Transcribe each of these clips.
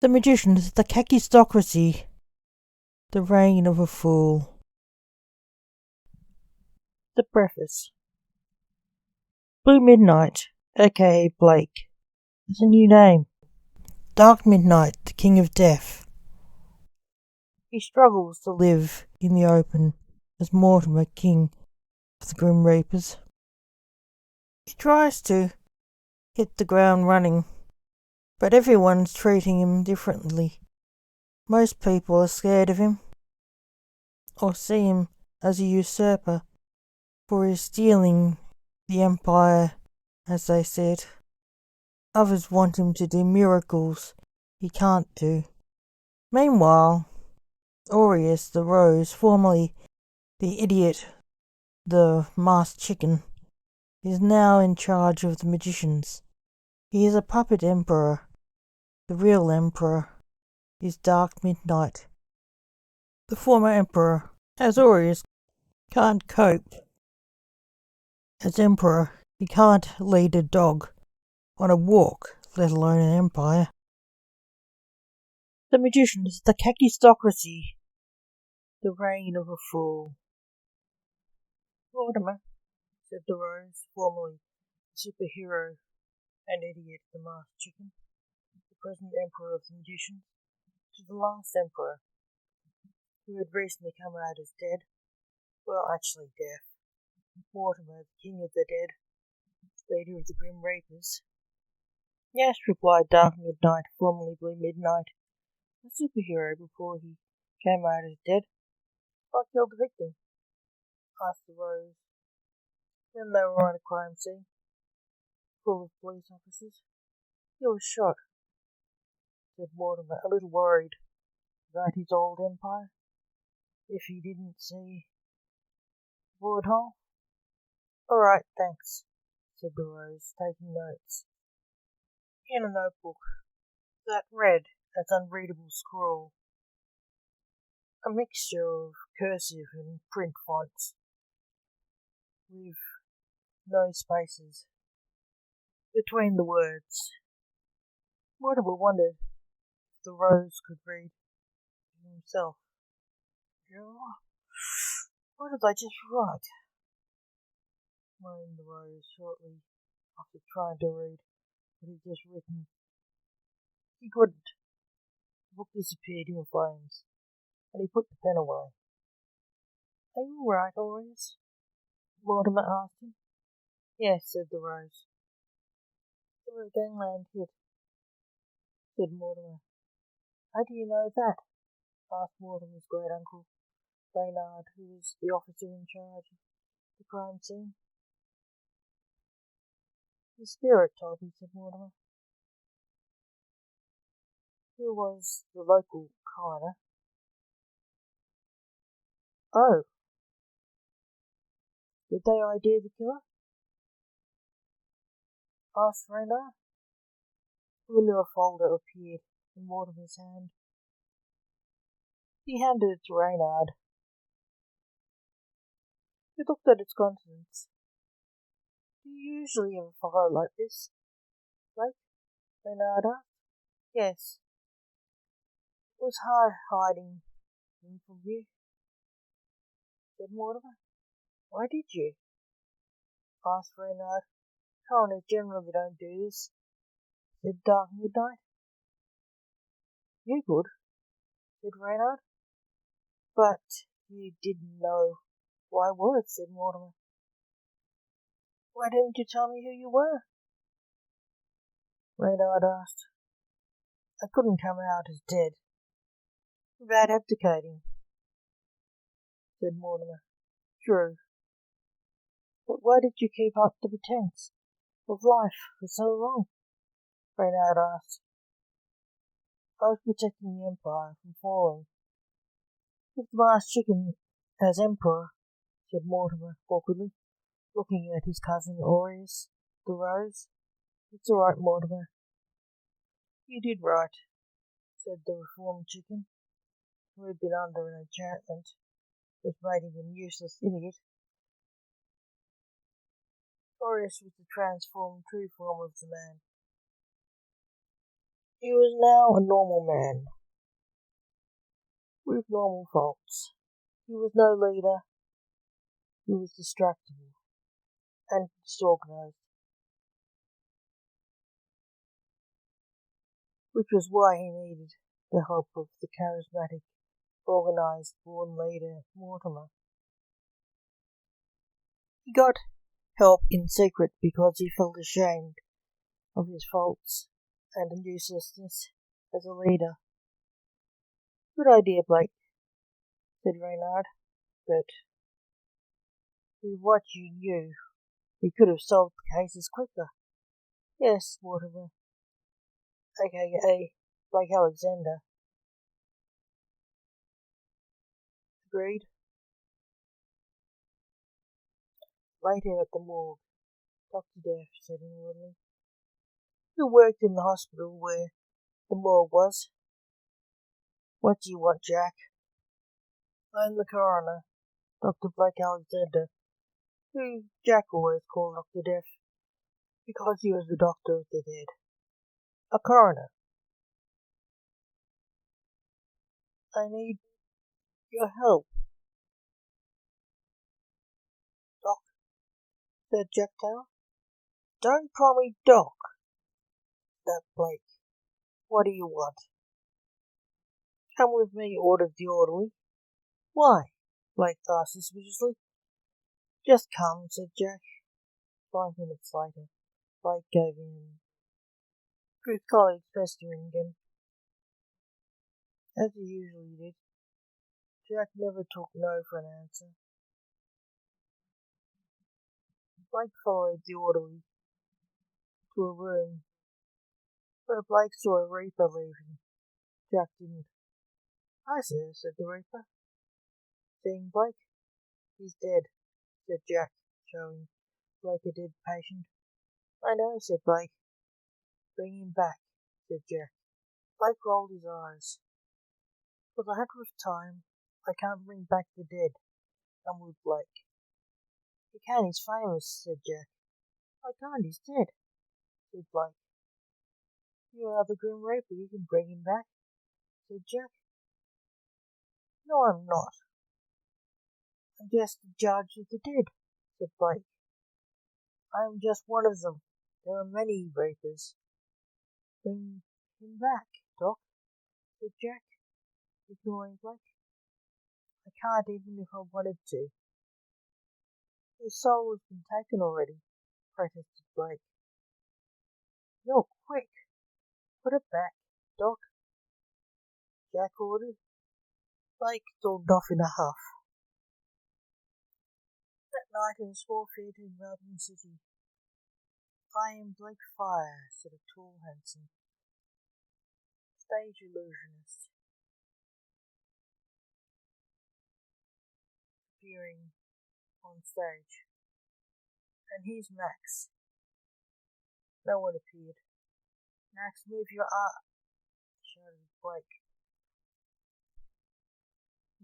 The Magicians, the Kakistocracy, the reign of a fool. The preface. Blue Midnight, aka Blake, is a new name. Dark Midnight, the King of Death. He struggles to live in the open as Mortimer, King of the Grim Reapers. He tries to hit the ground running, but everyone's treating him differently. Most people are scared of him, or see him as a usurper, for his stealing the empire, as they said. Others want him to do miracles he can't do. Meanwhile, Aureus the Rose, formerly the idiot, the masked chicken, is now in charge of the magicians. He is a puppet emperor. The real emperor is Dark Midnight. The former emperor, as Aureus, can't cope. As emperor, he can't lead a dog on a walk, let alone an empire. The Magicians, the Kakistocracy, the reign of a fool. Mortimer, said the Rose, formerly the superhero and idiot, the masked chicken, the present emperor of the magicians, to the last emperor, who had recently come out as dead, well, actually deaf. Mortimer, the king of the dead, leader of the Grim Reapers. Yes, replied Dark Midnight, formerly Blue Midnight, a superhero before he came out as dead. I killed the victim, asked the Rose, when they were on a crime scene, full of police officers. He was shot, said Mortimer, a little worried about his old empire. If he didn't see the bullet hole. All right, thanks, said the Rose, taking notes in a notebook that read as unreadable scrawl, a mixture of cursive and print fonts, with no spaces between the words. Mortimer wondered if the Rose could read himself. What did I just write? Moaned the Rose shortly after trying to read what he'd just written. He couldn't. The book disappeared in flames, and he put the pen away. Are you all right, Aureus? Mortimer asked him. Yes, said the Rose. There were a gangland hit, said Mortimer. How do you know that? Asked Mortimer's great uncle, Reynard, who was the officer in charge of the crime scene. The spirit told me, said Mortimer, who was the local coroner. Oh, did they ID the killer? Asked Reynard. A manila folder appeared in Mortimer's hand. He handed it to Reynard. He looked at its contents. Do you usually have a file like this, Blake? Reynard asked. Yes. It was hard hiding them from you, said Mortimer. Why did you? Asked Reynard. Coroners generally don't do this, said Dark Midnight. You could, said Reynard. But you didn't know who I was, said Mortimer. Why didn't you tell me who you were? Reynard asked. I couldn't come out as dead without abdicating, said Mortimer. True. But why did you keep up the pretense of life for so long? Reynard asked. I was protecting the Empire from falling. With the masked chicken as Emperor, said Mortimer awkwardly, looking at his cousin Aureus, the Rose. It's all right, Mortimer. You did right, said the reformed chicken, who had been under an enchantment that made him a useless idiot. Aureus was the transformed true form of the man. He was now a normal man, with normal faults. He was no leader, he was distractible and disorganized, which was why he needed the help of the charismatic, organized, born leader Mortimer. He got help in secret because he felt ashamed of his faults and uselessness as a leader. Good idea, Blake, said Reynard, but with what you knew, we could have solved the cases quicker. Yes, Mortimer, aka Blake Alexander, agreed. Later at the morgue, Dr. Deaf said inwardly, who worked in the hospital where the morgue was. What do you want, Jack? I'm the coroner, Dr. Blake Alexander, who Jack always called Dr. Deaf, because he was the doctor of the dead. A coroner. I need your help, Doc, said Jack Taylor. Don't call me Doc, snapped Blake. What do you want? Come with me, ordered the orderly. Why? Blake asked suspiciously. Just come, said Jack. 5 minutes later, Blake gave in. His colleagues pestering again, as he usually did. Jack never took no for an answer. Blake followed the orderly to a room where Blake saw a reaper leaving. Jack didn't. Hi, sir, said the reaper. Seeing Blake? He's dead, said Jack, showing Blake a dead patient. I know, said Blake. Bring him back, said Jack. Blake rolled his eyes. For the 100th time, I can't bring back the dead, mumbled Blake. You can, he's famous, said Jack. I can't, he's dead, said Blake. You are the Grim Reaper, you can bring him back, said Jack. No, I'm not. I'm just the judge of the dead, said Blake. I am just one of them. There are many Reapers. Bring him back, Doc, said Jack, ignoring Blake. I can't even if I wanted to. His soul has been taken already, protested Blake. No, quick, put it back, Doc, Jack ordered. Blake stormed off in a huff. That night in a small theatre in Melbourne City, I am Blake Fire, said a tall, handsome stage illusionist, appearing on stage. And here's Max. No one appeared. Max, move your arm, shouted Blake.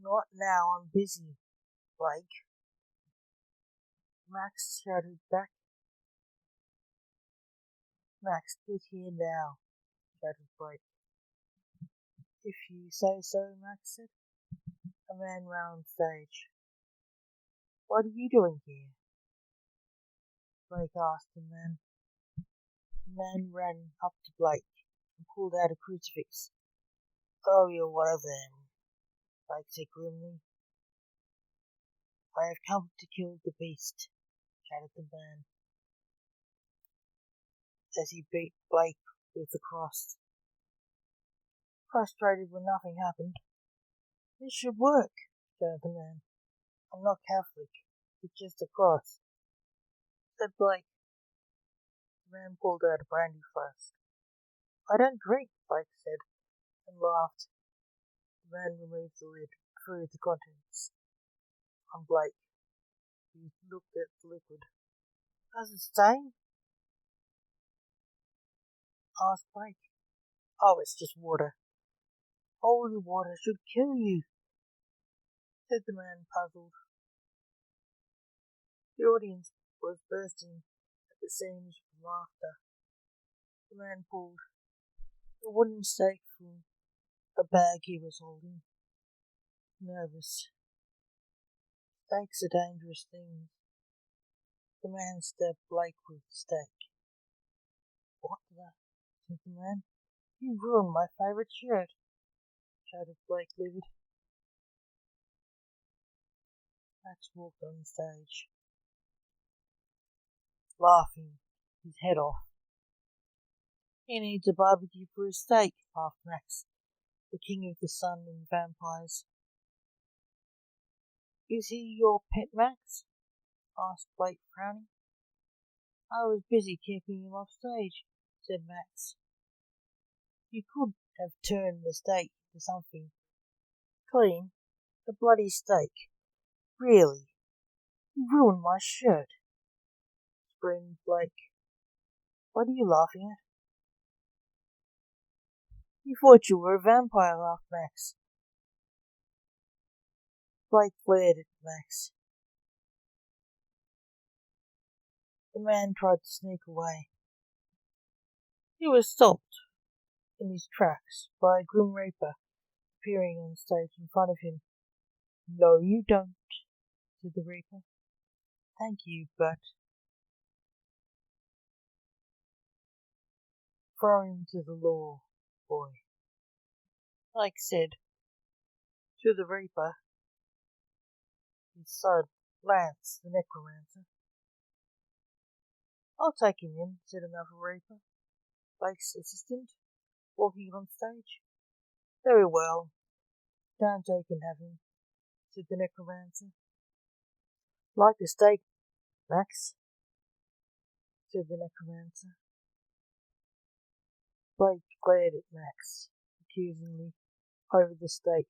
Not now, I'm busy, Blake. Max shouted back. Max, get here now, shouted Blake. If you say so, Max said. A man ran on stage. What are you doing here? Blake asked the man. The man ran up to Blake and pulled out a crucifix. Oh, you're one of them, Blake said grimly. I have come to kill the beast, shouted the man, as he beat Blake with the cross. Frustrated when nothing happened. This should work, shouted the man. I'm not Catholic. It's just a cross, said Blake. The man pulled out a brandy flask. I don't drink, Blake said, and laughed. The man removed the lid, threw the contents on Blake. He looked at the liquid. Does it stain? Asked Blake. Oh, it's just water. Holy water should kill you, said the man, puzzled. The audience was bursting at the seams with laughter. The man pulled The wooden stake from a bag he was holding. Nervous. Stakes are dangerous things. The man stabbed Blake with the stake. What the? Said the man. You ruined my favourite shirt, shouted Blake, livid. Max walked on stage, laughing his head off. He needs a barbecue for his steak, laughed Max, the king of the sun and vampires. Is he your pet, Max? Asked Blake, frowning. I was busy keeping him off stage, said Max. You could have turned the steak into something clean. A bloody steak. Really? You ruined my shirt, screamed Blake. What are you laughing at? You thought you were a vampire, laughed Max. Blake glared at Max. The man tried to sneak away. He was stopped in his tracks by a grim reaper appearing on stage in front of him. No, you don't, said the reaper. Thank you, but throw him to the law, boy. Blake said to the reaper, his son, Lance, the necromancer. I'll take him in, said another reaper, Blake's assistant, walking on stage. Very well, Dante can have him, said the necromancer. Like the steak, Max, said the necromancer. Blake glared at Max accusingly over the steak.